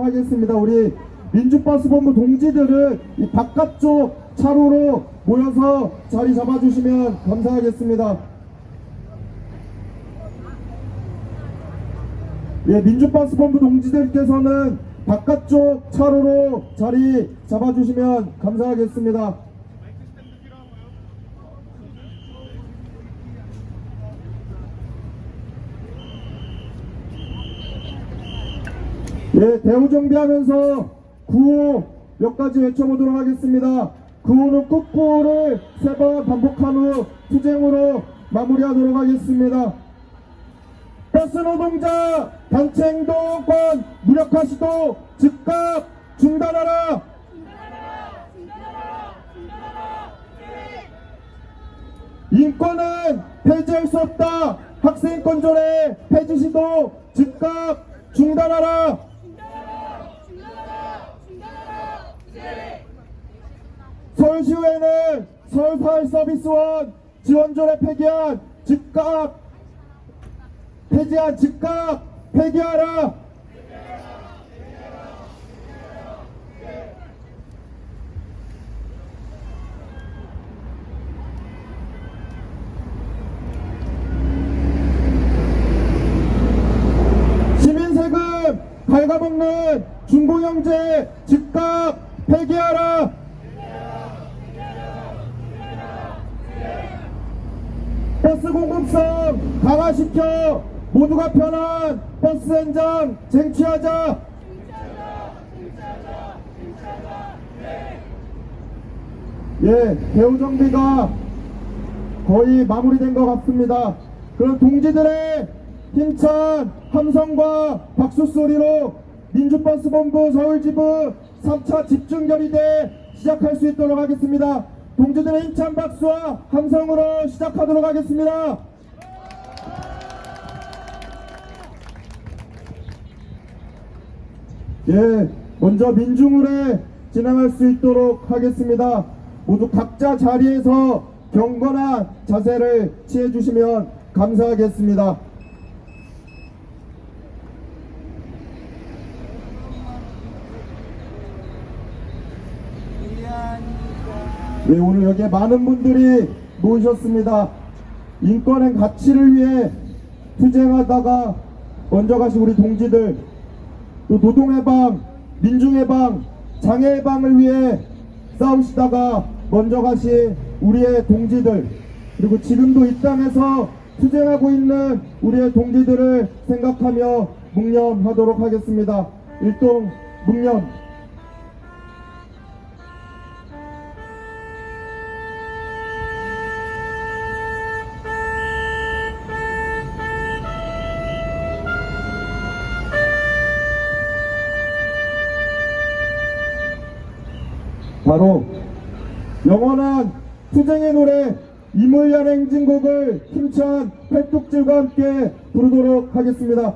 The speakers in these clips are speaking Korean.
하겠습니다. 우리 민주버스본부 동지들은 이 바깥쪽 차로로 모여서 자리 잡아주시면 감사하겠습니다. 예, 민주버스본부 동지들께서는 바깥쪽 차로로 자리 잡아주시면 감사하겠습니다. 예, 대우 정비하면서 구호 몇 가지 외쳐보도록 하겠습니다. 구호는 꾹꾹을 3번 반복한 후 투쟁으로 마무리하도록 하겠습니다. 버스 노동자 단체 행동권 무력화 시도 즉각 중단하라. 인권은 폐지할 수 없다. 학생인권 조례 폐지 시도 즉각 중단하라. 서울시의회는 서울사회서비스원 지원조례 폐기한 즉각 폐기하라. 시민세금 갉아먹는 중고경제 즉각 폐기하라. 버스 공급성 강화시켜 모두가 편한 버스 현장 쟁취하자. 예, 대우 정비가 거의 마무리된 것 같습니다. 그럼 동지들의 힘찬 함성과 박수 소리로 민주버스본부 서울지부 3차 집중결의대 시작할 수 있도록 하겠습니다. 동지들의 힘찬 박수와 함성으로 시작하도록 하겠습니다. 예, 먼저 민중의례 진행할 수 있도록 하겠습니다. 모두 각자 자리에서 경건한 자세를 취해 주시면 감사하겠습니다. 네, 오늘 여기에 많은 분들이 모이셨습니다. 인권의 가치를 위해 투쟁하다가 먼저 가신 우리 동지들, 또 노동해방, 민중해방, 장애해방을 위해 싸우시다가 먼저 가신 우리의 동지들, 그리고 지금도 이 땅에서 투쟁하고 있는 우리의 동지들을 생각하며 묵념하도록 하겠습니다. 일동 묵념. 바로 영원한 투쟁의 노래 이물연 행진곡을 힘찬 팔뚝질과 함께 부르도록 하겠습니다.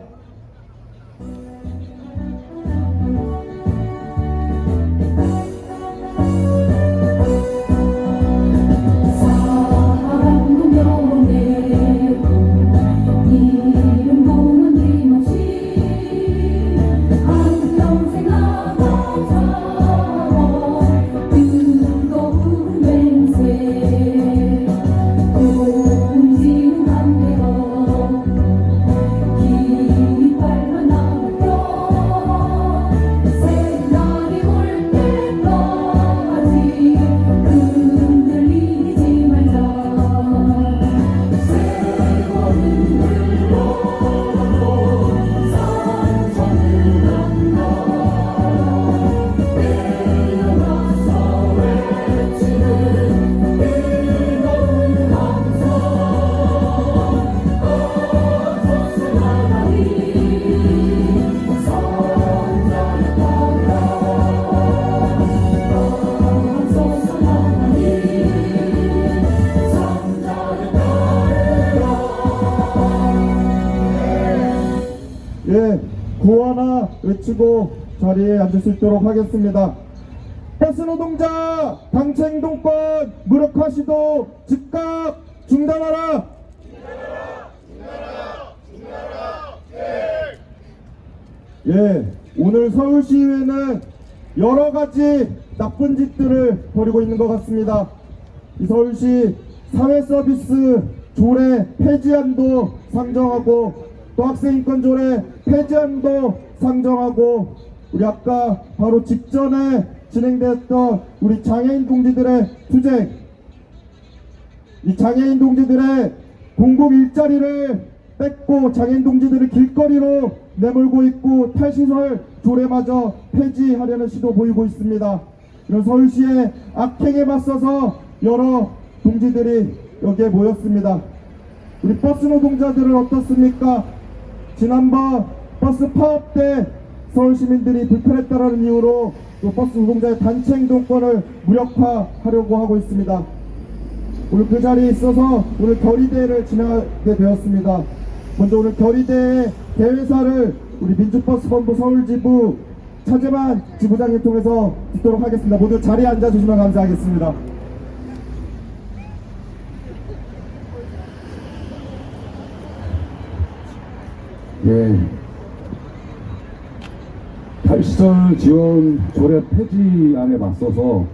예, 구호하나 외치고 자리에 앉을 수 있도록 하겠습니다. 버스 노동자 단체 행동권 무력화 시도 즉각 중단하라. 예, 오늘 서울시의회는 여러 가지 나쁜 짓들을 벌이고 있는 것 같습니다. 이 서울시 사회서비스 조례 폐지안도 상정하고 또 학생인권 조례 폐지안도 상정하고 우리 아까 바로 직전에 진행됐던 우리 장애인 동지들의 투쟁, 이 장애인 동지들의 공공 일자리를 뺏고 장애인 동지들을 길거리로 내몰고 있고 탈시설 조례마저 폐지하려는 시도 보이고 있습니다. 이런 서울시의 악행에 맞서서 여러 동지들이 여기에 모였습니다. 우리 버스 노동자들은 어떻습니까? 지난번 버스 파업 때 서울 시민들이 불편했다는 이유로 또 버스 노동자의 단체 행동권을 무력화하려고 하고 있습니다. 오늘 그 자리에 있어서 오늘 결의대회를 진행하게 되었습니다. 먼저 오늘 결의대회 대회사를 우리 민주버스본부 서울지부 차재만 지부장님 통해서 듣도록 하겠습니다. 모두 자리에 앉아주시면 감사하겠습니다. 예, 탈시설 지원 조례 폐지안에 맞서서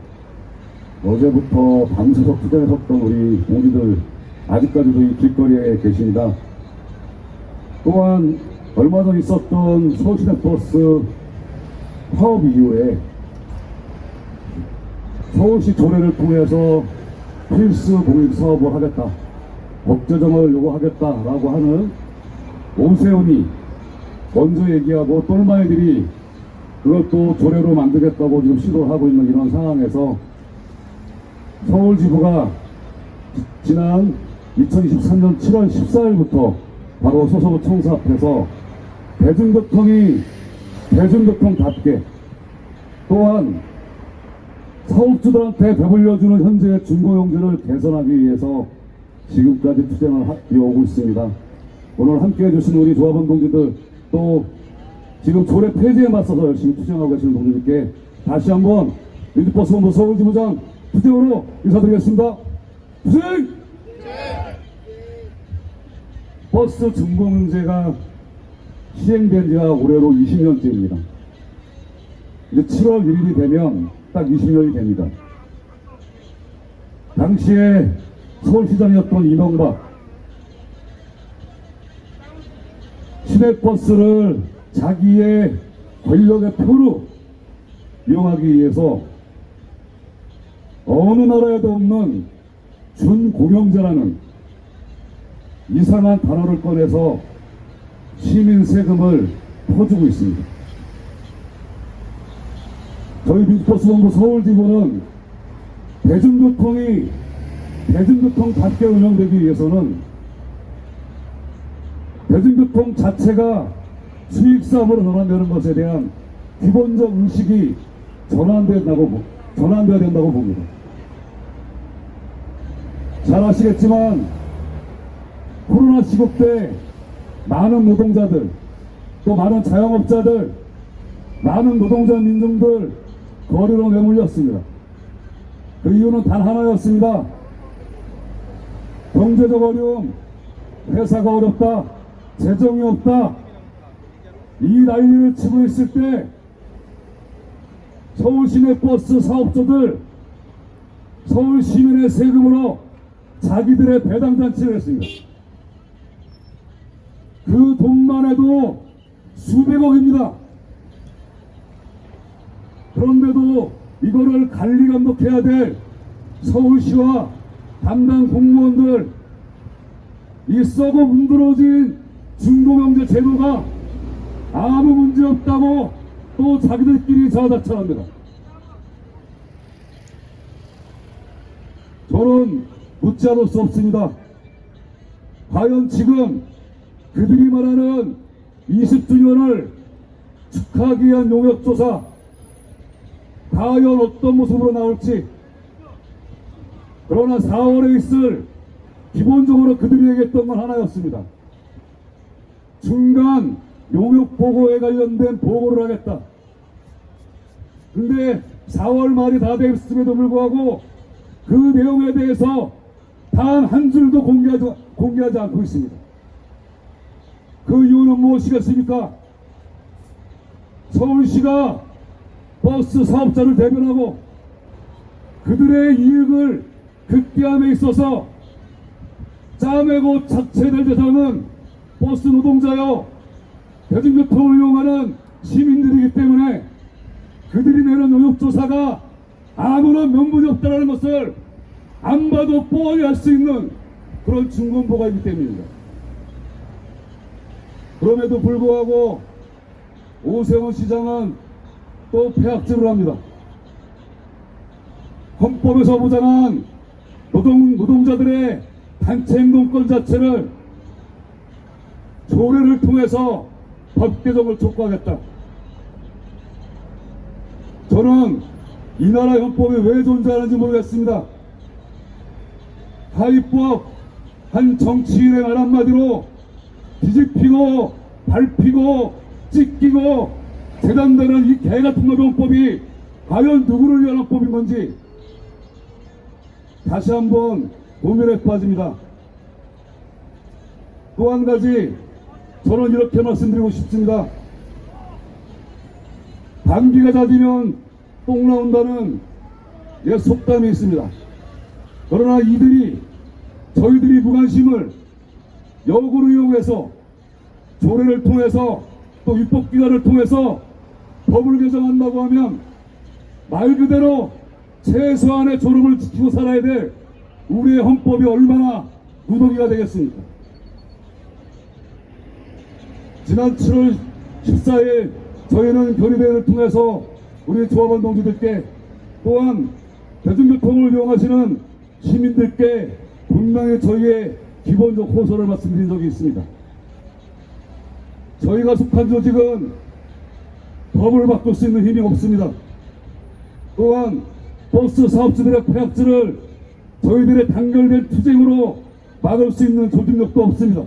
어제부터 밤새서 투쟁에 섰던 우리 동지들 아직까지도 이 길거리에 계십니다. 또한 얼마 전 있었던 서울시내버스 파업 이후에 서울시 조례를 통해서 필수 공익 사업을 하겠다, 법제정을 요구하겠다라고 하는 오세훈이 먼저 얘기하고 똘마이들이 그것도 조례로 만들겠다고 지금 시도를 하고 있는 이런 상황에서 서울지부가 지난 2023년 7월 14일부터 바로 소속 청사 앞에서 대중교통답게 또한 사업주들한테 배불려주는 현재의 중고용지를 개선하기 위해서 지금까지 투쟁을 이어오고 있습니다. 오늘 함께 해주신 우리 조합원 동지들, 또 지금 조례 폐지에 맞서서 열심히 투쟁하고 계시는 동지들께 다시 한번 민주버스본부 서울지부장 투쟁으로 인사드리겠습니다. 투쟁! 버스 중고 문제가 시행된 지가 올해로 20년째입니다. 이제 7월 1일이 되면 딱 20년이 됩니다. 당시에 서울시장이었던 이명박, 시내버스를 자기의 권력의 표로 이용하기 위해서 어느 나라에도 없는 준공영제라는 이상한 단어를 꺼내서 시민 세금을 퍼주고 있습니다. 저희 민주버스본부 서울지부는 대중교통답게 운영되기 위해서는 대중교통 자체가 수익사업으로 전환되는 것에 대한 기본적 의식이 전환되어야 된다고 봅니다. 잘 아시겠지만 코로나 시국 때 많은 노동자들, 또 많은 자영업자들, 많은 노동자 민중들 거리로 내몰렸습니다. 그 이유는 단 하나였습니다. 경제적 어려움, 회사가 어렵다, 재정이 없다, 이 난리를 치고 있을 때 서울시내버스 사업주들 서울 시민의 세금으로 자기들의 배당잔치를 했습니다. 그 돈만 해도 수백억입니다. 그런데도 이거를 관리 감독해야 될 서울시와 담당 공무원들, 이 썩어 문드러진 중고경제 제도가 아무 문제 없다고 또 자기들끼리 자화자찬합니다. 저는 묻지 않을 수 없습니다. 과연 지금 그들이 말하는 20주년을 축하하기 위한 용역조사 과연 어떤 모습으로 나올지, 그러나 4월에 있을 기본적으로 그들이 얘기했던 건 하나였습니다. 중간 용역보고에 관련된 보고를 하겠다. 근데 4월 말이 다 됐음에도 불구하고 그 내용에 대해서 단 한 줄도 공개하지 않고 있습니다. 그 이유는 무엇이겠습니까? 서울시가 버스 사업자를 대변하고 그들의 이익을 극대함에 있어서 짜매고 착취될 대상은 버스 노동자여 대중교통을 이용하는 시민들이기 때문에 그들이 내는 의혹조사가 아무런 명분이 없다는 것을 안 봐도 뻔히 알 수 있는 그런 중공보가 있기 때문입니다. 그럼에도 불구하고 오세훈 시장은 또 폐악질을 합니다. 헌법에서 보장한 노동자들의 단체 행동권 자체를 조례를 통해서 법 개정을 촉구하겠다. 저는 이 나라 헌법이 왜 존재하는지 모르겠습니다. 하위법 한 정치인의 말 한마디로 뒤집히고 밟히고 찢기고 재단되는 이 개같은 노동법이 과연 누구를 위한 헌법인 건지 다시 한번 고민에 빠집니다. 또 한 가지 저는 이렇게 말씀드리고 싶습니다. 감기가 잦으면 똥 나온다는 옛 속담이 있습니다. 그러나 저희들이 무관심을 역으로 이용해서 조례를 통해서 또 입법기관을 통해서 법을 개정한다고 하면 말 그대로 최소한의 졸음을 지키고 살아야 될 우리의 헌법이 얼마나 누더기가 되겠습니까? 지난 7월 14일 저희는 결의대회를 통해서 우리 조합원 동지들께 또한 대중교통을 이용하시는 시민들께 분명히 저희의 기본적 호소를 말씀드린 적이 있습니다. 저희가 속한 조직은 법을 바꿀 수 있는 힘이 없습니다. 또한 버스 사업주들의 폐악질을 저희들의 단결된 투쟁으로 막을 수 있는 조직력도 없습니다.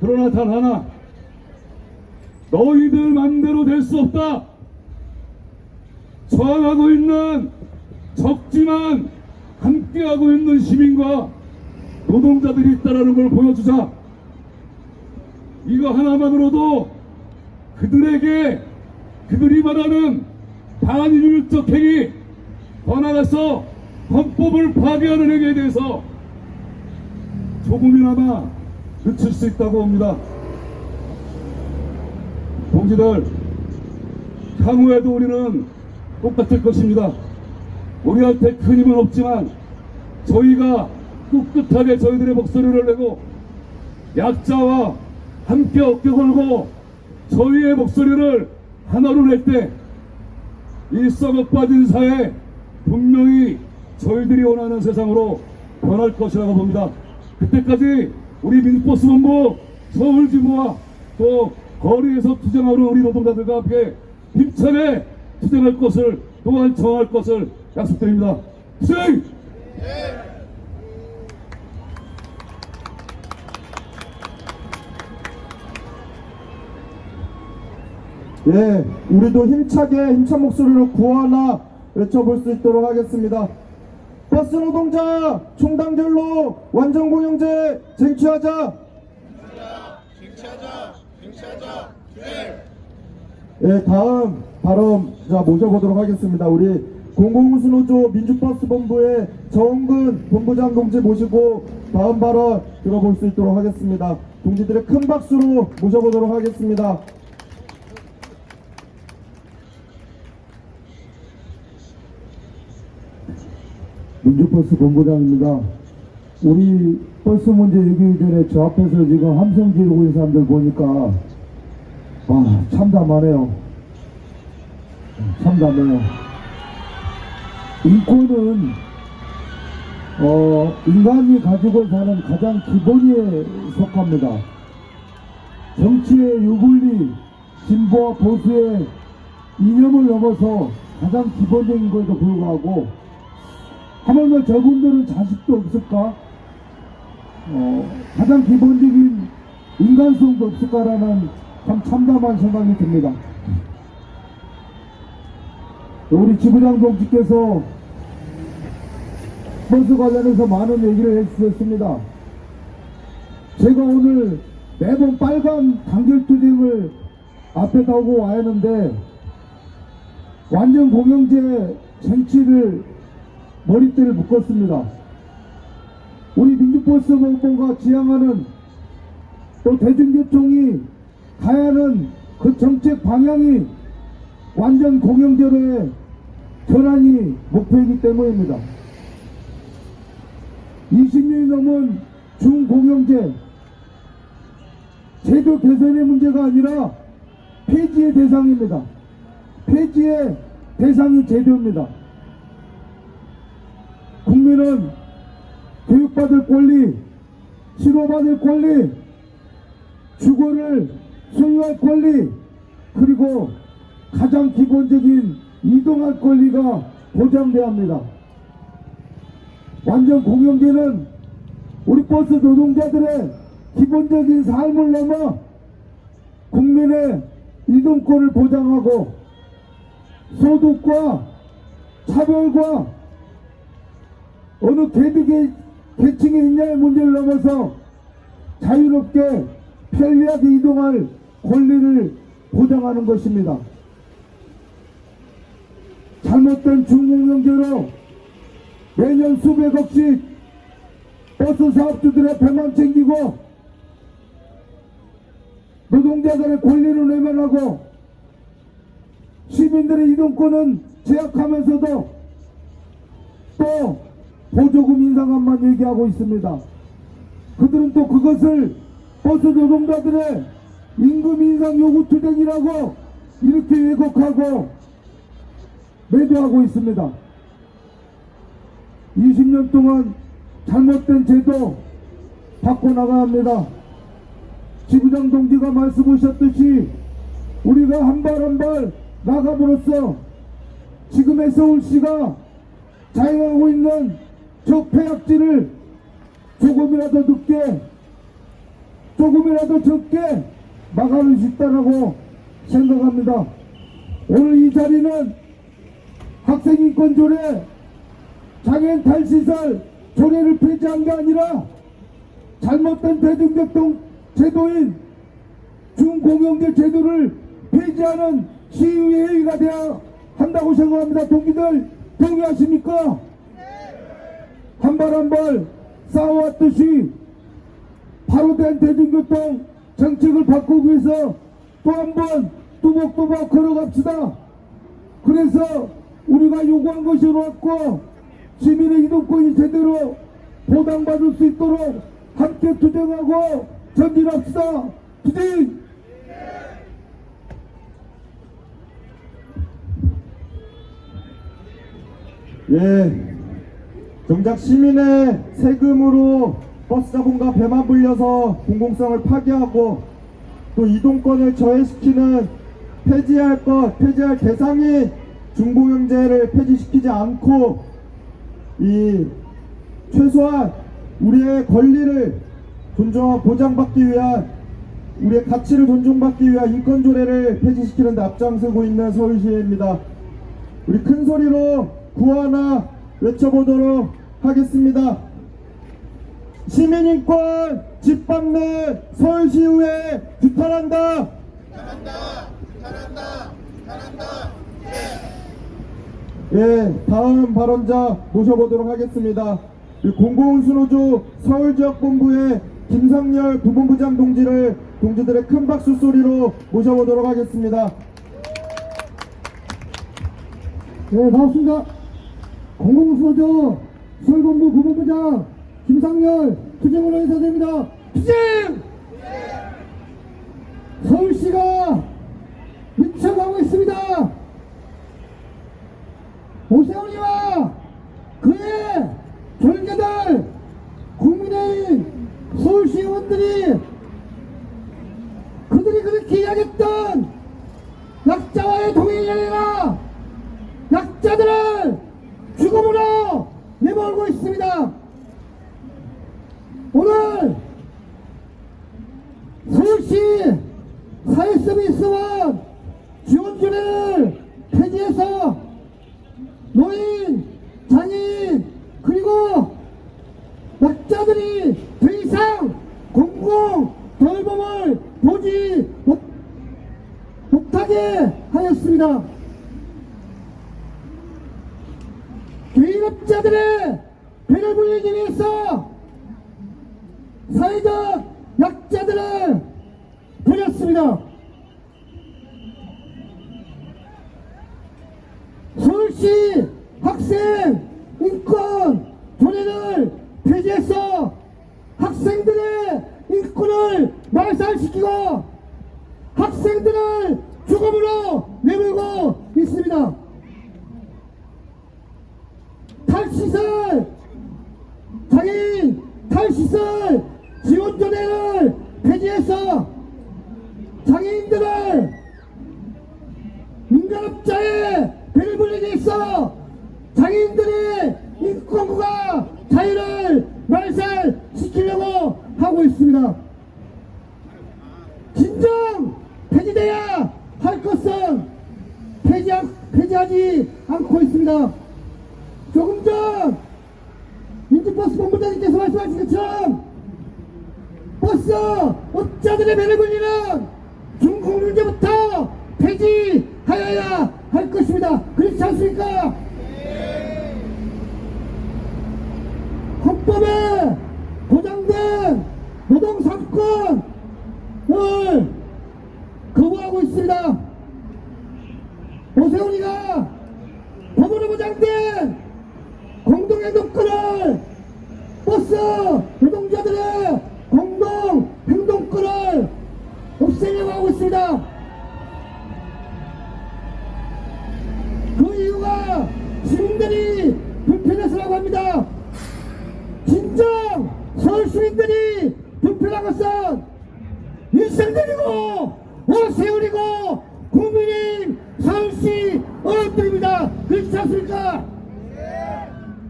그러나 단 하나, 너희들 맘대로 될 수 없다. 저항하고 있는 적지만 함께하고 있는 시민과 노동자들이 있다는 걸 보여주자. 이거 하나만으로도 그들이 말하는 반인륜적 행위, 더 나아가서 헌법을 파괴하는 행위에 대해서 조금이나마 그칠 수 있다고 봅니다. 동지들, 향후에도 우리는 똑같을 것입니다. 우리한테 큰 힘은 없지만 저희가 꿋꿋하게 저희들의 목소리를 내고 약자와 함께 어깨 걸고 저희의 목소리를 하나로 낼 때 이 썩어 빠진 사회 분명히 저희들이 원하는 세상으로 변할 것이라고 봅니다. 그때까지 우리 민주버스본부 서울지부와 또 거리에서 투쟁하는 우리 노동자들과 함께 힘차게 투쟁할 것을 또한 정할 것을 약속드립니다. 투쟁! 예, 우리도 힘찬 목소리로 구하나 외쳐볼 수 있도록 하겠습니다. 버스 노동자 총단결로 완전공영제 쟁취하자. 예, 다음 발언 모셔보도록 하겠습니다. 우리 공공운수노조 민주버스본부의 정은근 본부장 동지 모시고 다음 발언 들어볼 수 있도록 하겠습니다. 동지들의 큰 박수로 모셔보도록 하겠습니다. 민주버스 본부장입니다. 우리 버스 문제 얘기 전에 저 앞에서 지금 함성 지르고 있는 사람들 보니까 참담하네요. 참담해요. 인권은 인간이 가지고 사는 가장 기본에 속합니다. 정치의 유불리, 진보와 보수의 이념을 넘어서 가장 기본적인 것에도 불구하고 하물며 저분들은 자식도 없을까? 가장 기본적인 인간성도 없을까라는 참 참담한 생각이 듭니다. 우리 지부장 동지께서 버스 관련해서 많은 얘기를 해주셨습니다. 제가 오늘 매번 빨간 단결투쟁을 앞에 타고 와야 하는데 완전 공영제 쟁취를 머리띠를 묶었습니다. 우리 민주버스본부가 지향하는 또 대중교통이 가야 하는 그 정책 방향이 완전 공영제로의 전환이 목표이기 때문입니다. 20년이 넘은 중공영제 제도 개선의 문제가 아니라 폐지의 대상입니다. 폐지의 대상이 제도입니다. 국민은 교육받을 권리, 치료받을 권리, 주거를 소유할 권리, 그리고 가장 기본적인 이동할 권리가 보장돼야 합니다. 완전 공영제는 우리 버스 노동자들의 기본적인 삶을 넘어 국민의 이동권을 보장하고 소득과 차별과 어느 계층이 있냐의 문제를 넘어서 자유롭게 편리하게 이동할 권리를 보장하는 것입니다. 잘못된 중공영제로 매년 수백억씩 버스 사업주들의 배만 챙기고 노동자들의 권리를 외면하고 시민들의 이동권은 제약하면서도 또 보조금 인상안만 얘기하고 있습니다. 그들은 또 그것을 버스 노동자들의 임금 인상 요구 투쟁이라고 이렇게 왜곡하고 매도하고 있습니다. 20년 동안 잘못된 제도 바꿔나가야 합니다. 지부장 동지가 말씀하셨듯이 우리가 한 발 한 발 나감으로써 지금의 서울시가 자행하고 있는 저 폐악질을 조금이라도 늦게 조금이라도 적게 막아낼 수 있다고 생각합니다. 오늘 이 자리는 학생인권 조례, 장애인 탈시설 조례를 폐지한 게 아니라 잘못된 대중교통 제도인 중공영제 제도를 폐지하는 시위의 회의가 되어야 한다고 생각합니다. 동기들 동의하십니까? 한 발 한 발 싸워왔듯이 바로 된 대중교통 정책을 바꾸기 위해서 또 한 번 뚜벅뚜벅 걸어갑시다. 그래서 우리가 요구한 것이 옳았고 시민의 이동권이 제대로 보장받을 수 있도록 함께 투쟁하고 전진합시다. 투쟁! 예, 정작 시민의 세금으로 버스 자본과 배만 불려서 공공성을 파괴하고 또 이동권을 저해시키는 폐지할 대상이 중공영제를 폐지시키지 않고 이 최소한 우리의 권리를 존중하고 보장받기 위한 우리의 가치를 존중받기 위한 인권조례를 폐지시키는 데 앞장서고 있는 서울시입니다. 우리 큰 소리로 구하나 외쳐보도록 하겠습니다. 시민인권 짓밟는 서울시의회 규탄한다. 예, 다음 발언자 모셔보도록 하겠습니다. 공공운수노조 서울지역본부의 김상열 부본부장 동지들의 큰 박수 소리로 모셔보도록 하겠습니다. 네, 반갑습니다. 공공운수노조 서울본부 부본부장 김상열 투쟁으로 인사드립니다. 투쟁! 서울시가 미쳐가고 있습니다. 오세훈이와 그의 결계들 국민의힘 서울시 의원들이 그들이 그렇게 이야기했던 약자와의 동행이 아니라 약자들을 죽음으로 내몰고 있습니다. 오늘 서울시 사회서비스원 지원조례를 폐지해서 노인, 장애인 그리고 약자들이 더 이상 공공 돌봄을 보지 민간업자들의 배를 불리기 위해서 사회적 약자들을 버렸습니다. 서울시 학생 인권 조례를 폐지해서 학생들의 인권을 말살시키고 학생들을 죽음으로 내몰고 있습니다. 탈시설 장애인 탈시설 지원조례를 폐지해서 장애인들을 민간업자의 배를 불리기 위해서 장애인들의 인권과 자유를 말살시키려고 하고 있습니다. 진정 폐지돼야 할 것은 폐지하지 않고 있습니다. 조금 전 민주버스 본부장님께서 말씀하신 것처럼 버스 업자들의 배를 불리는 중공문제부터 폐지하여야 할 것입니다. 그렇지 않습니까? 헌법에 보장된 노동상권을 거부하고 있습니다. 오세훈이가 법으로 보장된 공동행동권을 버스 노동자들의 공동행동권을 없애려고 하고 있습니다. 그 이유가 시민들이 불편해서라고 합니다. 진정 서울 시민들이 불편한 것은 일생들이고 오세훈이고 국민의힘 서울시 어른들입니다. 그렇지 않습니까?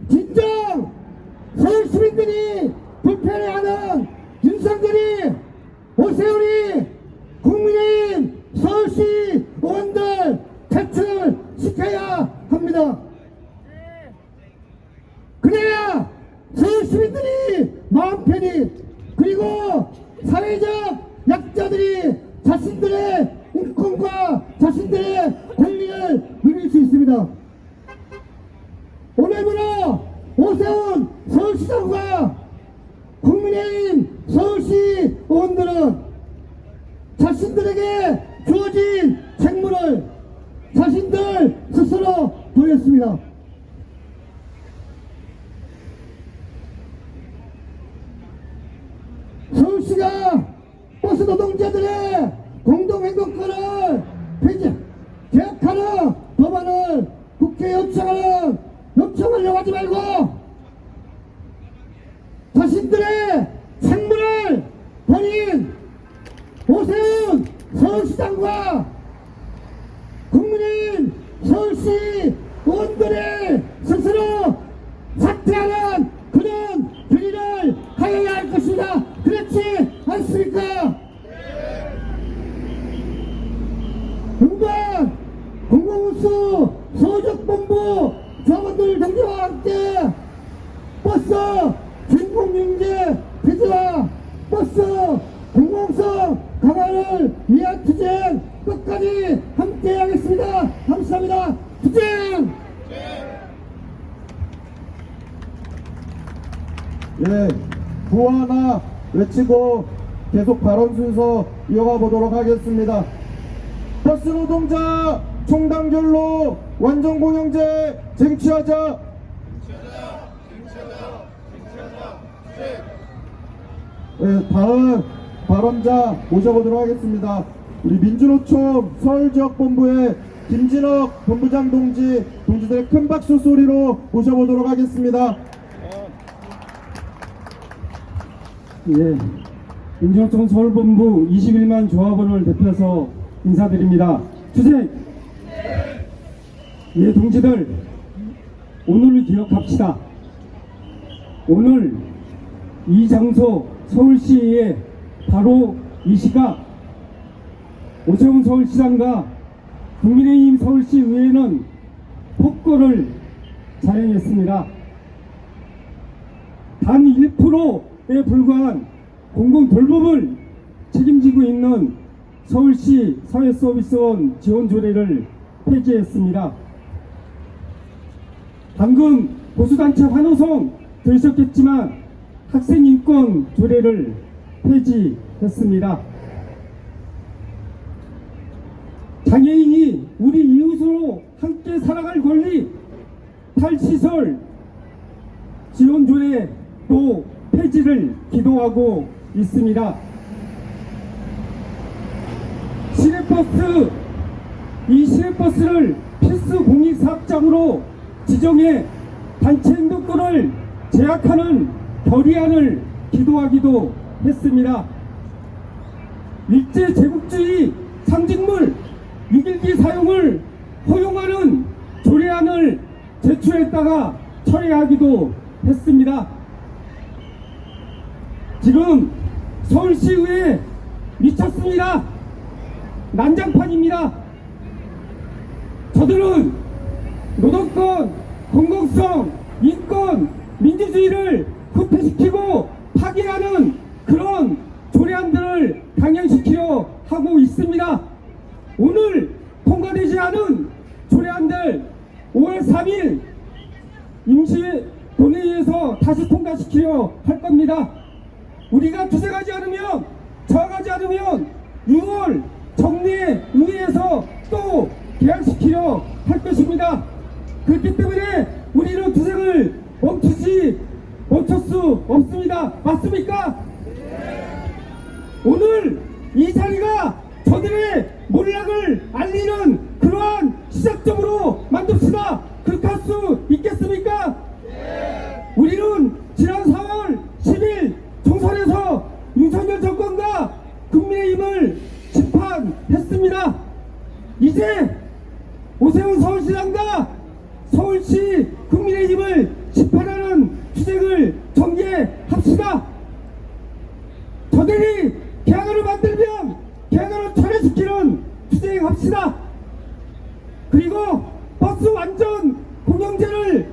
진정 서울 시민들이 불편해하는 윤석열이 오세훈이 국민의힘 서울시 의원들 퇴출시켜야 합니다. 그래야 서울 시민들이 마음 편히 그리고 사회적 약자들이 자신들의 인권과 자신들의 권리를 누릴 수 있습니다. 오늘부로 오세훈 서울시장과 국민의힘 서울시 의원들은 자신들에게 주어진 책무를 자신들 스스로 버렸습니다. 서울시가 버스 노동자들의 공동행동권을 개혁하는 법안을 국회에 요청하려고 하지 말고 자신들의 책무를 버린 오세훈 서울시장과 국민의힘 서울시 의원들이 스스로 사퇴하는 그런 결의를 하여야 할 것입니다. 그렇지 않습니까? 금방 공공운수 소적본부 조합원들 동지와 함께 버스 중공영제 폐지와 버스 공공성 강화를 위한 투쟁 끝까지 함께 하겠습니다. 감사합니다. 투쟁! 예, 구하나 외치고 계속 발언 순서 이어가 보도록 하겠습니다. 버스 노동자 총단결로 완전공영제 쟁취하자. 예, 다음 발언자 모셔보도록 하겠습니다. 우리 민주노총 서울지역본부의 김진혁 본부장 동지들의 큰 박수 소리로 모셔보도록 하겠습니다. 예, 민주노총 서울본부 21만 조합원을 대표해서 인사드립니다. 투쟁! 예, 동지들, 오늘을 기억합시다. 오늘 이 장소 서울시에 바로 이 시각 오세훈 서울시장과 국민의힘 서울시 의회는 폭거를 자행했습니다. 단 1%에 불과한 공공돌봄을 책임지고 있는 서울시 사회서비스원 지원조례를 폐지했습니다. 방금 보수단체 환호성 들으셨겠지만 학생인권 조례를 폐지했습니다. 장애인이 우리 이웃으로 함께 살아갈 권리, 탈시설 지원조례도 폐지를 기도하고 있습니다. 시내버스, 이 시내버스를 필수 공익사업장으로 지정해 단체 행동권을 제약하는 결의안을 기도하기도 했습니다. 일제제국주의 상징물 6.12 사용을 허용하는 조례안을 제출했다가 철회하기도 했습니다. 지금 서울시의회 미쳤습니다. 난장판입니다. 저들은 노동권, 공공성, 인권, 민주주의를 후퇴시키고 파괴하는 그런 조례안들을 강행시키려 하고 있습니다. 오늘 통과되지 않은 조례안들 5월 3일 임시본회의에서 다시 통과시키려 할 겁니다. 우리가 투쟁하지 않으면, 저항하지 않으면 6월 정례의회에서 또 개항시키려 할 것입니다. 그렇기 때문에 우리는 투쟁을 멈출 수 없습니다. 맞습니까? 오늘 이 자리가 저들의 몰락을 알리는 그러한 시작점으로 만듭시다. 그렇게 할 수 있겠습니까? 우리는 지난 4월 10일 총선에서 윤석열 정권과 국민의힘을 심판했습니다. 이제 오세훈 서울시장과 서울시 국민의힘을 심판하는 투쟁을 전개합시다. 저들이 개항을 만들면 개항을 철회시키는 투쟁합시다. 그리고 버스 완전 공영제를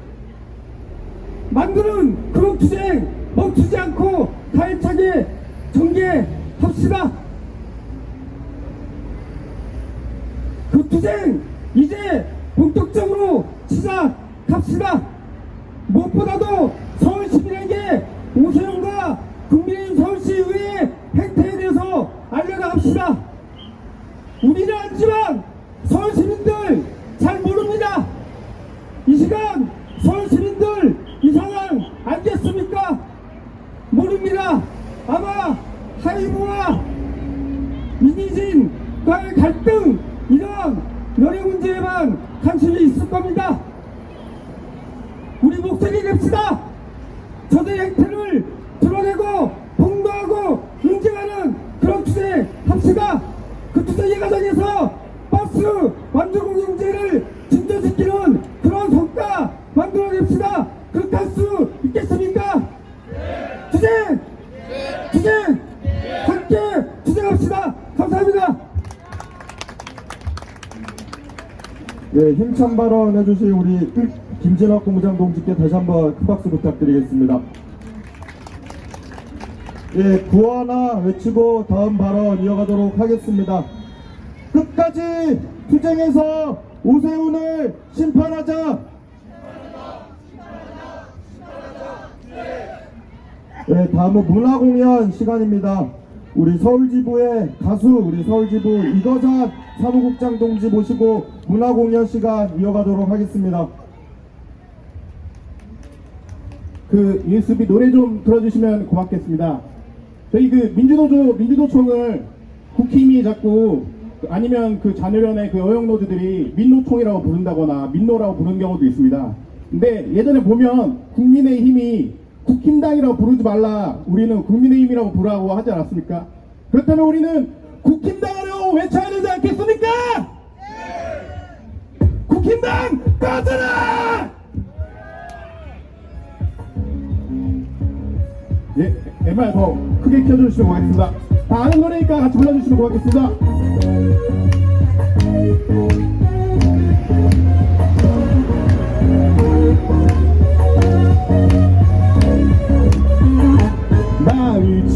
만드는 그런 투쟁 멈추지 않고 가해차게 전개합시다. 그 투쟁 이제 본격적으로 시작합시다. 무엇보다도 서울 시민에게 오세훈과 국민의힘 서울시의회 행태에 대해서 알려나갑시다. 우리는 알지만 서울 시민들 잘 모릅니다. 이 시간 서울 시민들 이 상황 알겠습니까? 모릅니다. 아마 하이브와 민희진과의 갈등 이런 연애 문제에만 관심이 있을 겁니다. 우리 목소리 냅시다. 저들의 행태를 드러내고 폭로하고 응징하는 그런 투쟁 합시다. 그 투쟁의 과정에서 버스 완전 공영제를 진전시키는 그런 성과 만들어냅시다. 그렇게 할 수 있겠습니까? 투쟁! 투쟁! 함께 투쟁합시다. 감사합니다. 네, 힘찬 발언 해주신 우리 김진학 공장 동지께 다시 한번 큰 박수 부탁드리겠습니다. 예, 구하나 외치고 다음 발언 이어가도록 하겠습니다. 끝까지 투쟁해서 오세훈을 심판하자. 네, 다음은 문화공연 시간입니다. 우리 서울지부의 가수, 우리 서울지부 이거잔 사무국장 동지 모시고 문화공연 시간 이어가도록 하겠습니다. 그 USB 노래 좀 틀어주시면 고맙겠습니다. 저희 그 민주노총을 국힘이 자꾸 아니면 그 자녀련의 그 어영노조들이 민노총이라고 부른다거나 민노라고 부르는 경우도 있습니다. 근데 예전에 보면 국민의힘이 국힘당이라고 부르지 말라, 우리는 국민의힘이라고 부르라고 하지 않았습니까? 그렇다면 우리는 국힘당이라고 외쳐야 되지 않겠습니까? 국힘당 꺼져라! 예, MR 더 크게 켜주시면 고맙겠습니다. 다 아는 노래니까 같이 불러주시면 고맙겠습니다.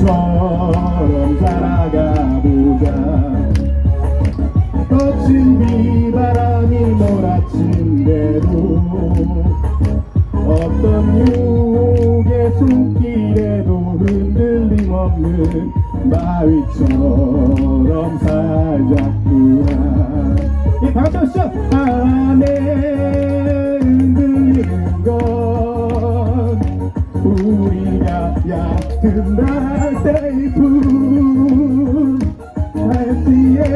나위처럼 살아가보자. 거친 비바람이 몰아친 대로 어떤 정육의 손길에도 흔들림 없는 바위처럼 살자꾸나. 예, 다 같이 하시죠. 바람에 흔들리는 건 우리가 얕은 날때일 뿐. 날씨에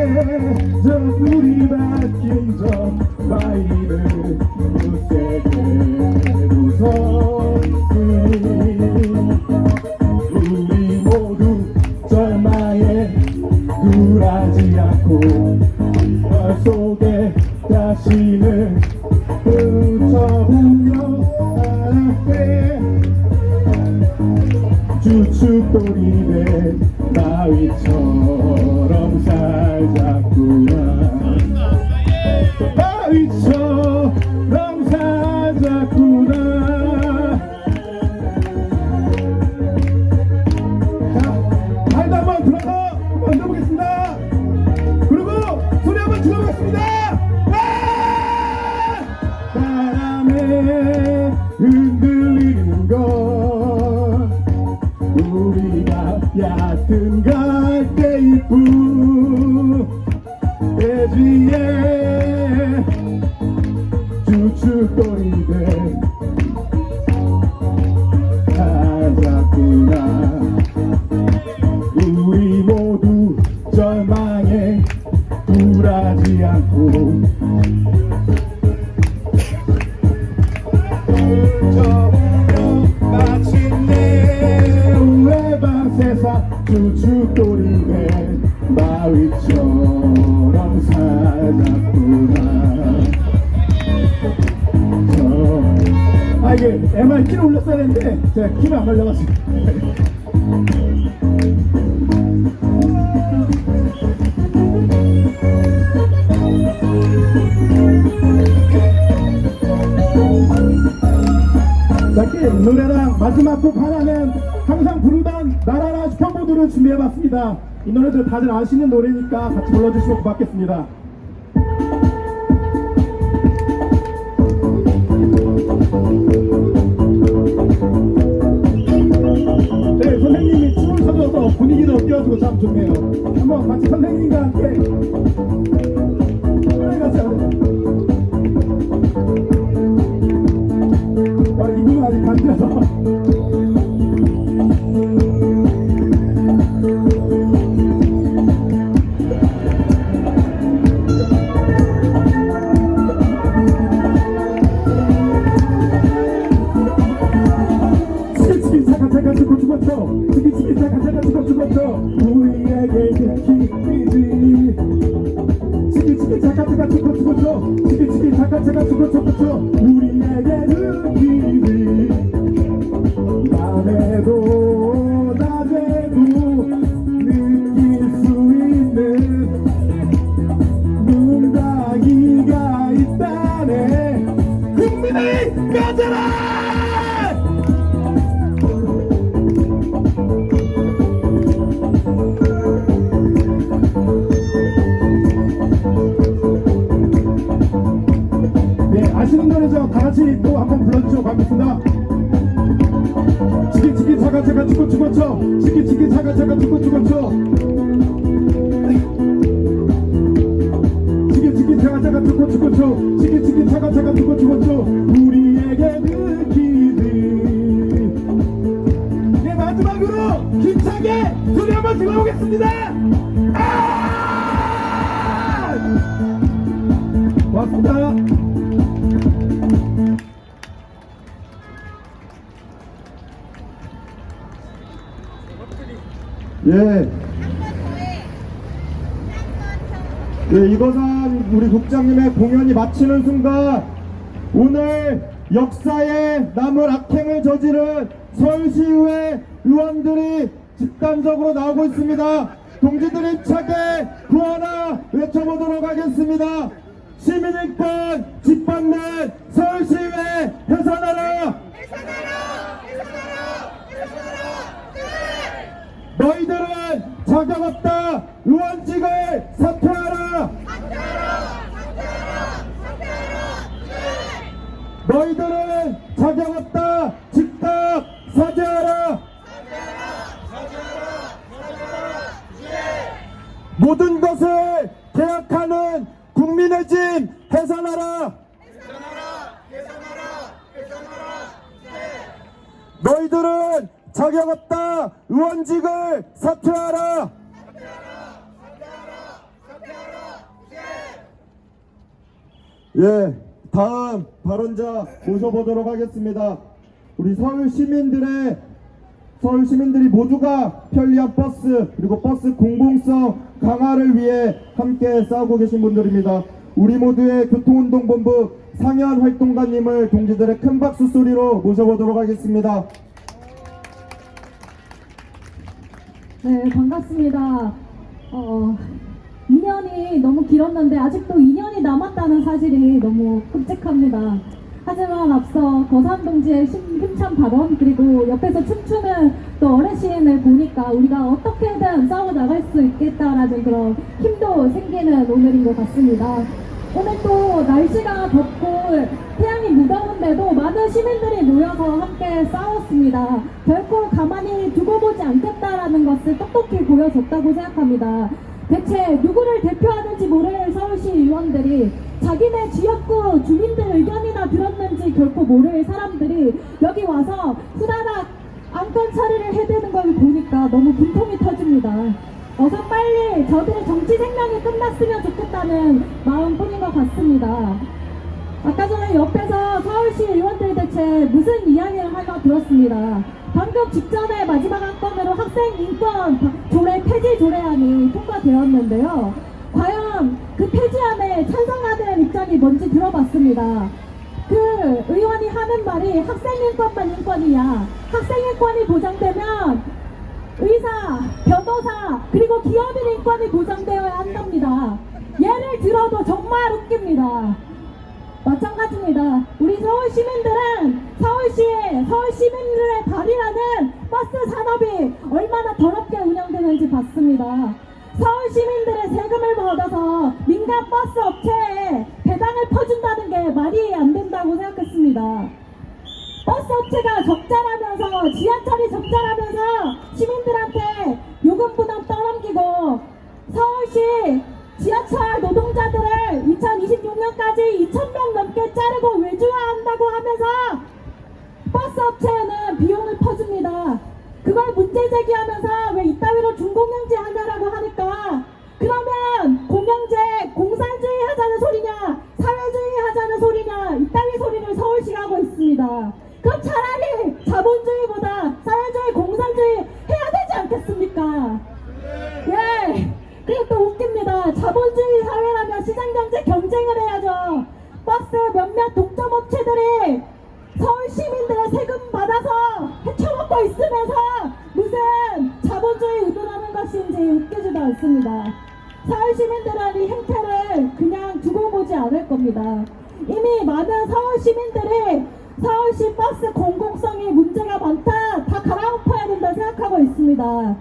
저 불이 밝힌 저 바위를 무색에 웃었으니 우리 모두 절망에 굴하지 않고 별 속에 자신을 붙여보며 살았대. 주춧돌이 된 바위처럼 살자꾸나. 바위처럼 살자꾸나. 자, 발도 한번 들어서 한번 얹어보겠습니다. 그리고 소리 한번 질러보겠습니다. 바람에 흔들리는 건 우리가 얕은 갈대일 뿐. 대지에 주춧돌이 된 살자꾸나. 우리 모두 절망에 굴하지 않고 마침내 외방 세상 주춧돌이 된 바위처럼 살았구나. 이게 MR 키를 올렸어야 했는데 제가 키를 안 말려가지고. 자, 노래랑 마지막 곡 하나는 항상 부르던 나라라 슈퍼보드를 준비해봤습니다. 이 노래들 다들 아시는 노래니까 같이 불러주시면 고맙겠습니다. 네, 선생님이 춤을 춰줘서 분위기를 띄워주고 참 좋네요. 한번 같이 선생님과 함께 같이 이분은 아직 간지라서. 치키치키 차가차가 죽어죽었죠. 치키치키 차가차가 죽어죽었죠. 우리에게 느끼지. 치키치키 차가차가 죽어죽었죠. 치키치키 차가차가 죽어죽었죠. 우리에게 느끼지. 밤에도 낮에도 느낄 수 있는 눈가기가 있다네. 국민의 가져라. 네, 아시는 노래죠? 다 같이 또 한번 불러주시고 가겠습니다. 치키치키 차가차가 죽어죽었죠. 치키치키 차가차가 죽어죽었죠. 치키치키 차가차가 죽어죽었죠. 치키치키 차가차가 죽어죽었죠. 우리에게 느끼는. 네, 마지막으로 힘차게 소리 한번 질러보겠습니다. 고맙습니다. 예. 예, 이거는 우리 국장님의 공연이 마치는 순간 오늘 역사에 남을 악행을 저지른 서울시의회 의원들이 집단적으로 나오고 있습니다. 동지들 힘차게 구하라 외쳐보도록 하겠습니다. 시민인권 짓밟는 서울시의회 해산하라! 너희들은 자격 없다! 의원직을 사퇴하라! 너희들은 자격 없다! 모든 것을 계약하는 국민의 짐 해산하라. 너희들은 자격 없다. 의원직을 사퇴하라. 예, 다음 발언자 모셔보도록 하겠습니다. 우리 서울 시민들이 모두가 편리한 버스 그리고 버스 공공성 강화를 위해 함께 싸우고 계신 분들입니다. 우리 모두의 교통운동본부 상현 활동가님을 동지들의 큰 박수 소리로 모셔보도록 하겠습니다. 네, 반갑습니다. 2년이 너무 길었는데 아직도 2년이 남았다는 사실이 너무 끔찍합니다. 하지만 앞서 거산 동지의 힘찬 발언 그리고 옆에서 춤추는 또 어르신을 보니까 우리가 어떻게든 싸워 나갈 수 있겠다라는 그런 힘도 생기는 오늘인 것 같습니다. 오늘 또 날씨가 덥고 태양이 무더운데도 많은 시민들이 모여서 함께 싸웠습니다. 결코 가만히 두고 보지 않겠다라는 것을 똑똑히 보여줬다고 생각합니다. 대체 누구를 대표하는지 모를 서울시 의원들이 자기네 지역구 주민들 의견이나 들었는지 결코 모를 사람들이 여기 와서 후다닥 안건 처리를 해대는 걸 보니까 너무 분통이 터집니다. 어서 빨리 저들의 정치 생명이 끝났으면 좋겠다는 마음뿐인 것 같습니다. 아까 전에 옆에서 서울시 의원들이 대체 무슨 이야기를 하나 들었습니다. 방금 직전에 마지막 안건으로 학생 인권 조례 폐지 조례안이 통과되었는데요. 과연 그 폐지안에 찬성하는 입장이 뭔지 들어봤습니다. 그 의원이 하는 말이 학생 인권만 인권이야. 학생 인권이 보장되면 의사, 변호사, 그리고 기업인 인권이 보장되어야 한답니다. 예를 들어도 정말 웃깁니다. 마찬가지입니다. 우리 서울 시민들은 서울 시민들의 발이라는 버스 산업이 얼마나 더럽게 운영되는지 봤습니다. 서울 시민들의 세금을 받아서 민간 버스 업체에 배당을 퍼준다는 게 말이 안 된다고 생각했습니다. 버스 업체가 적자라면서 지하철이 적자라면서 시민들한테 요금 부담 떠넘기고 서울시 지하철 노동자들을 2026년까지 2,000명 넘게 자르고 외주화한다고 하면서 버스 업체에는 비용을 퍼줍니다. 그걸 문제 제기하면서 왜 이따위로 중공영제 하냐라고 하니까 그러면 공영제 공산주의 하자는 소리냐 사회주의 하자는 소리냐 이따위 소리를 서울시가 하고 있습니다. 그럼 차라리 자본주의보다 사회주의 공산주의 해야 되지 않겠습니까? 예. 그리고 또 웃깁니다. 자본주의 사회라면 시장경제 경쟁을 해야죠. 버스 몇몇 독점업체들이 서울 시민들의 세금 받아서 헤쳐먹고 있으면서 무슨 자본주의 의도라는 것인지 웃기지도 않습니다. 서울 시민들은 이 행태를 그냥 두고 보지 않을 겁니다. 이미 많은 서울 시민들이 서울시 버스 공공성이 문제가 많다, 다 갈아엎어야 된다 생각하고 있습니다.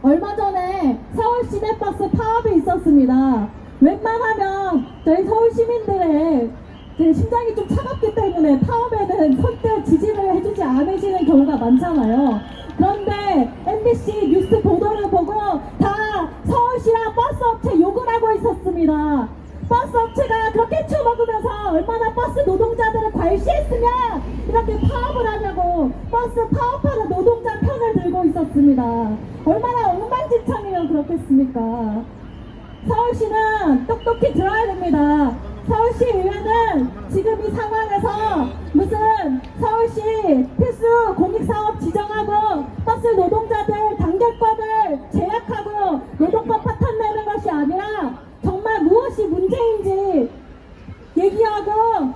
얼마 전에 서울 시내버스 파업이 있었습니다. 웬만하면 저희 서울 시민들의 심장이 좀 차갑기 때문에 파업에는 선뜻 지지를 해주지 않으시는 경우가 많잖아요. 그런데 MBC 뉴스 보도를 보고 다 서울시랑 버스 업체 욕을 하고 있었습니다. 버스 업체가 그렇게 쳐먹으면서 얼마나 버스 노동자들을 과시했으면 이렇게 파업을 하냐고 버스 파업하는 노동자 편을 들고 있었습니다. 얼마나 엉망진창이면 그렇겠습니까? 서울시는 똑똑히 들어야 됩니다. 서울시 의회는 지금 이 상황에서 무슨 서울시 필수 공익사업 지정하고 버스 노동자들 단결권을 제약하고 노동권 파탄 내는 것이 아니라 정말 무엇이 문제인지 얘기하고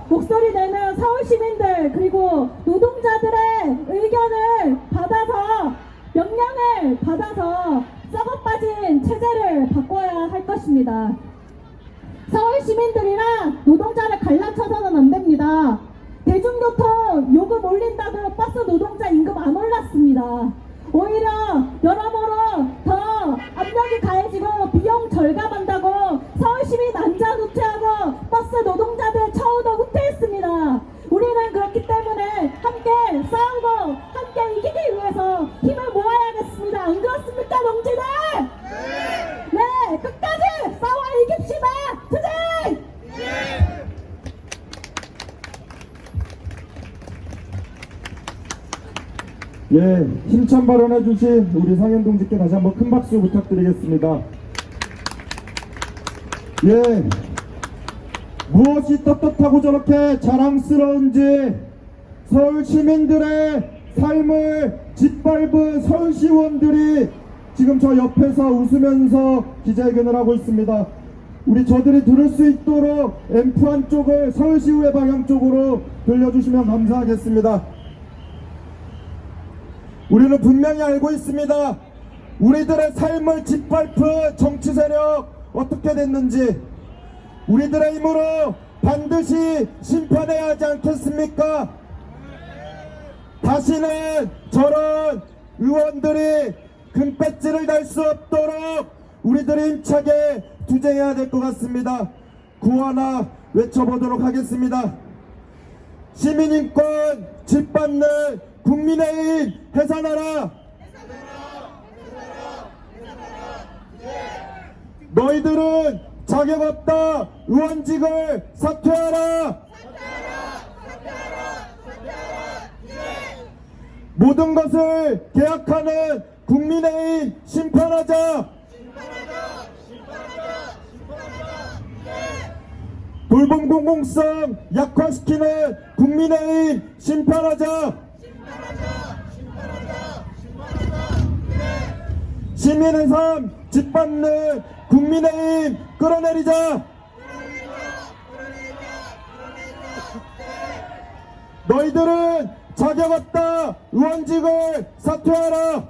목소리 내는 서울 시민들 그리고 노동자들의 의견을 받아서 명령을 받아서 썩어 빠진 체제를 바꿔야 할 것입니다. 서울 시민들이랑 노동자를 갈라쳐서는 안 됩니다. 대중교통 요금 올린다고 버스 노동자 임금 안 올랐습니다. 오히려 여러모로 더 압력이 가해지고 비용 절감한다고 서울 시민 안전후퇴하고 버스 노동자들 처우도 후퇴했습니다. 우리는 그렇기 때문에 함께 싸우고 함께 이기기 위해서 힘을 모아야겠습니다. 안 그렇습니까, 동지들? 네! 예, 힘찬 발언해주신 우리 상현 동지께 다시 한번 큰 박수 부탁드리겠습니다. 예, 무엇이 떳떳하고 저렇게 자랑스러운지 서울 시민들의 삶을 짓밟은 서울시의원들이 지금 저 옆에서 웃으면서 기자회견을 하고 있습니다. 우리 저들이 들을 수 있도록 앰프 한쪽을 서울시의회 방향 쪽으로 돌려주시면 감사하겠습니다. 우리는 분명히 알고 있습니다. 우리들의 삶을 짓밟은 정치 세력 어떻게 됐는지 우리들의 힘으로 반드시 심판해야 하지 않겠습니까? 다시는 저런 의원들이 금배지를 달 수 없도록 우리들이 힘차게 투쟁해야 될 것 같습니다. 구하나 외쳐보도록 하겠습니다. 시민인권 짓밟는 국민의힘 해산하라! 너희들은 자격 없다! 의원직을 사퇴하라! 모든 것을 계약하는 국민의힘 심판하자! 돌봄 공공성 약화시키는 국민의힘 심판하자! 시민의 삶 짓밟는 국민의힘 끌어내리자! 너희들은 자격 없다! 의원직을 사퇴하라!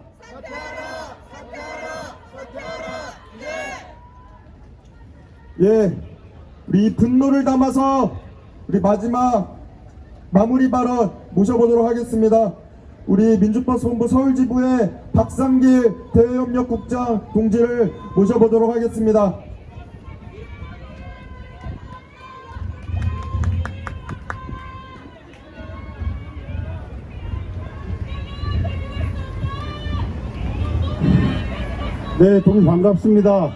예, 우리 분노를 담아서 우리 마지막 마무리 발언 모셔보도록 하겠습니다. 우리 민주버스 본부 서울지부의 박상길 대외협력국장 동지를 모셔보도록 하겠습니다. 네, 동지 반갑습니다.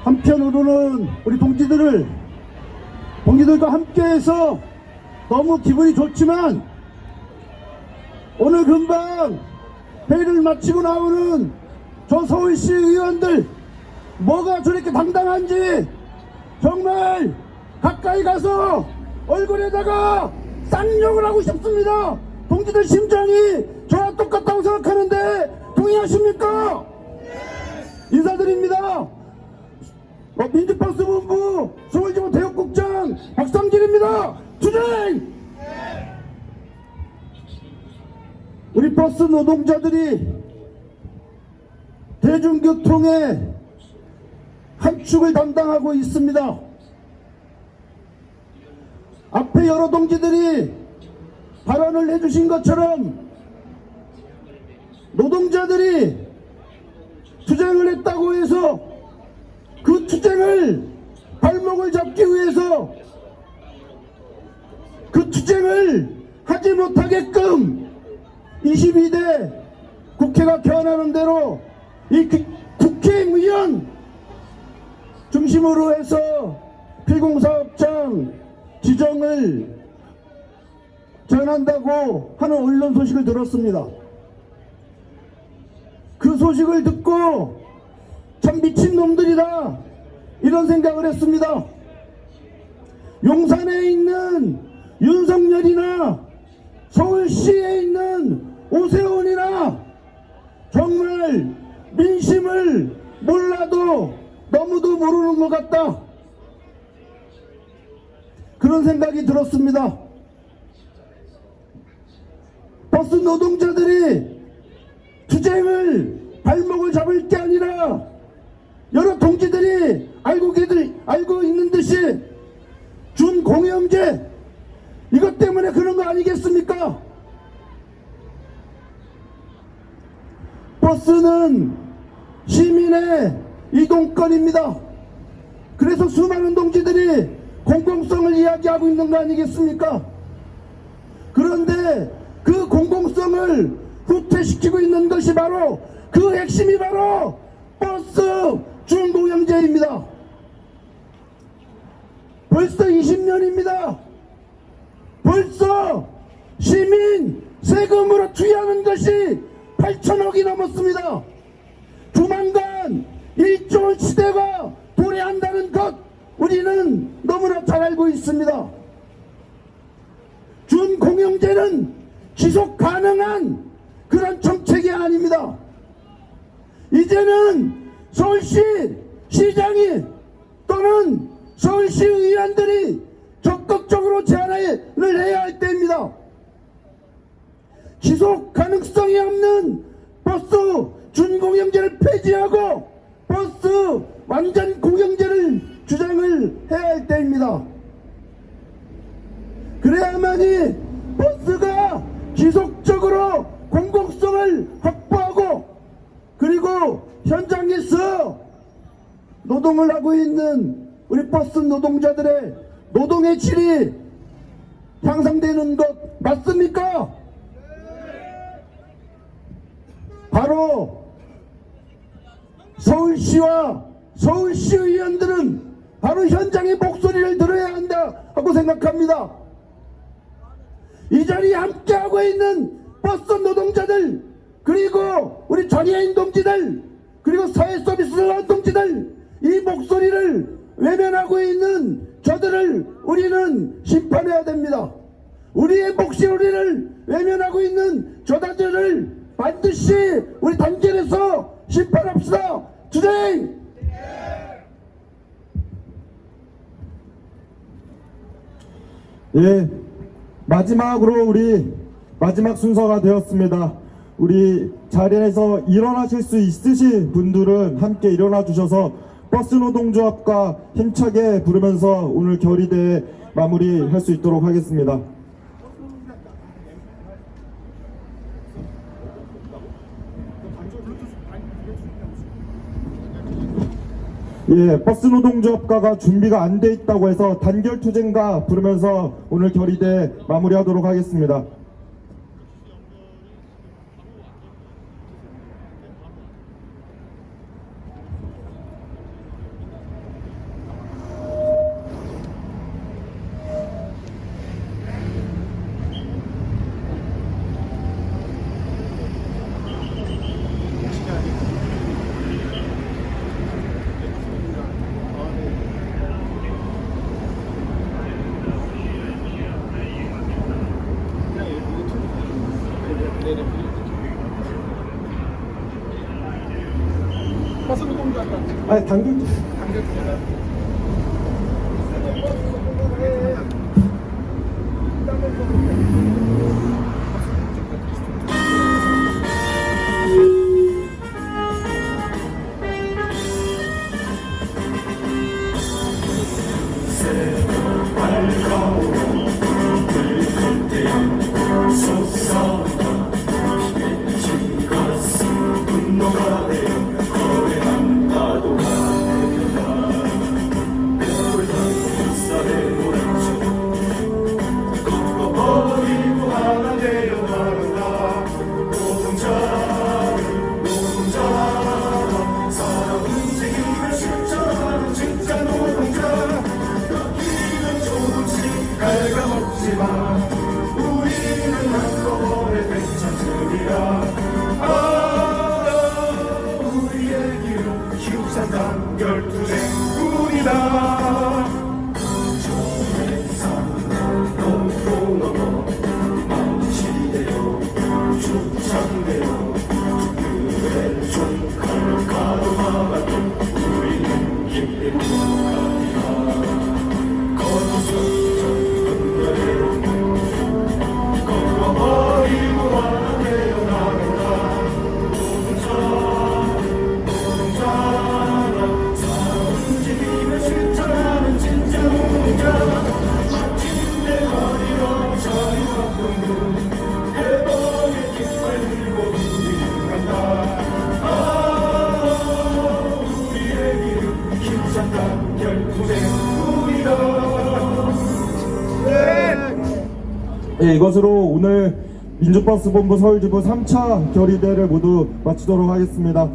한편으로는 우리 동지들과 함께해서 너무 기분이 좋지만 오늘 금방 회의를 마치고 나오는 저 서울시 의원들 뭐가 저렇게 당당한지 정말 가까이 가서 얼굴에다가 쌍욕을 하고 싶습니다. 동지들 심정이 저와 똑같다고 생각하는데 동의하십니까? 인사드립니다. 민주버스 본부 서울지부 대역국장 박상길입니다. 투쟁! 우리 버스 노동자들이 대중교통의 한 축을 담당하고 있습니다. 앞에 여러 동지들이 발언을 해주신 것처럼 노동자들이 투쟁을 했다고 해서 그 투쟁을 발목을 잡기 위해서 그 투쟁을 하지 못하게끔 22대 국회가 개헌하는 대로 이 국회의원 중심으로 해서 필공사업장 지정을 전한다고 하는 언론 소식을 들었습니다. 그 소식을 듣고 참 미친놈들이다 이런 생각을 했습니다. 용산에 있는 윤석열이나 서울시에 있는 오세훈이나 정말 민심을 몰라도 너무도 모르는 것 같다 그런 생각이 들었습니다. 버스 노동자들이 투쟁을 발목을 잡을 게 아니라 여러 동지들이 알고 있는 듯이 준공영제 이것 때문에 그런 거 아니겠습니까? 버스는 시민의 이동권입니다. 그래서 수많은 동지들이 공공성을 이야기하고 있는 거 아니겠습니까? 그런데 그 공공성을 후퇴시키고 있는 것이 바로 그 핵심이 바로 버스 준공영제입니다. 벌써 20년입니다. 벌써 시민 세금으로 투여하는 것이 8천억이 넘었습니다. 조만간 1조 원 시대가 도래한다는 것 우리는 너무나 잘 알고 있습니다. 준공영제는 지속 가능한 그런 정책이 아닙니다. 이제는 서울시 시장이 또는 서울시 의원들이 적극적으로 제안을 해야 할 때입니다. 지속 가능성이 없는 버스 준공영제를 폐지하고 버스 완전 공영제를 주장을 해야 할 때입니다. 그래야만이 버스가 지속적으로 공공성을 확보하고 그리고 현장에서 노동을 하고 있는 우리 버스 노동자들의 노동의 질이 향상되는 것 맞습니까? 바로 서울시와 서울시 의원들은 바로 현장의 목소리를 들어야 한다 하고 생각합니다. 이 자리에 함께하고 있는 버스 노동자들 그리고 우리 장애인 동지들 그리고 사회서비스 동지들 이 목소리를 외면하고 있는 저들을 우리는 심판해야 됩니다. 우리의 목소리를 외면하고 있는 저들을 반드시 우리 단결해서 심판합시다. 투쟁! 예, 마지막으로 우리 마지막 순서가 되었습니다. 우리 자리에서 일어나실 수 있으신 분들은 함께 일어나 주셔서 버스 노동조합과 힘차게 부르면서 오늘 결의대회 마무리할 수 있도록 하겠습니다. 예, 버스 노동조합과가 준비가 안 돼 있다고 해서 단결 투쟁가 부르면서 오늘 결의대 마무리하도록 하겠습니다. 아니, 단결 예, 이것으로 오늘 민주버스본부 서울지부 3차 결의대를 모두 마치도록 하겠습니다.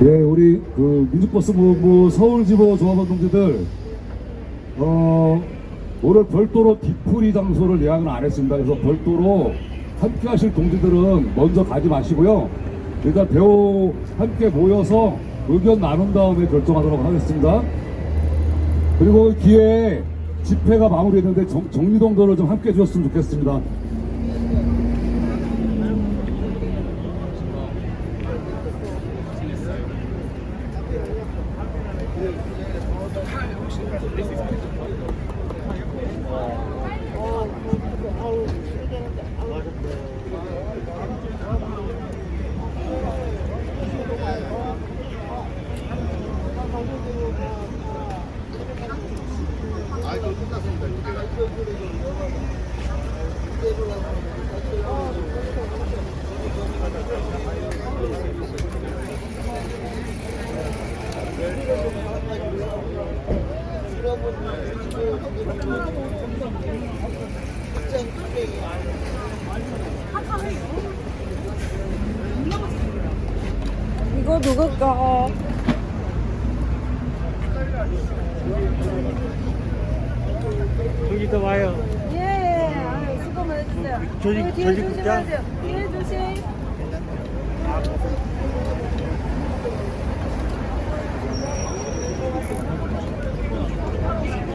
예, 우리 그 민주버스 서울지부 조합원 동지들 오늘 별도로 뒤풀이 장소를 예약은 안 했습니다. 그래서 별도로 함께 하실 동지들은 먼저 가지 마시고요. 일단 배우 함께 모여서 의견 나눈 다음에 결정하도록 하겠습니다. 그리고 기회에 집회가 마무리했는데 정리동도를 좀 함께 해주셨으면 좋겠습니다. 이거 누구 거? 여기 더 와요. 예, 아유, 수고 많으셨어요. 조직 뒤에 국장? 조심하세요. 뒤에 조심.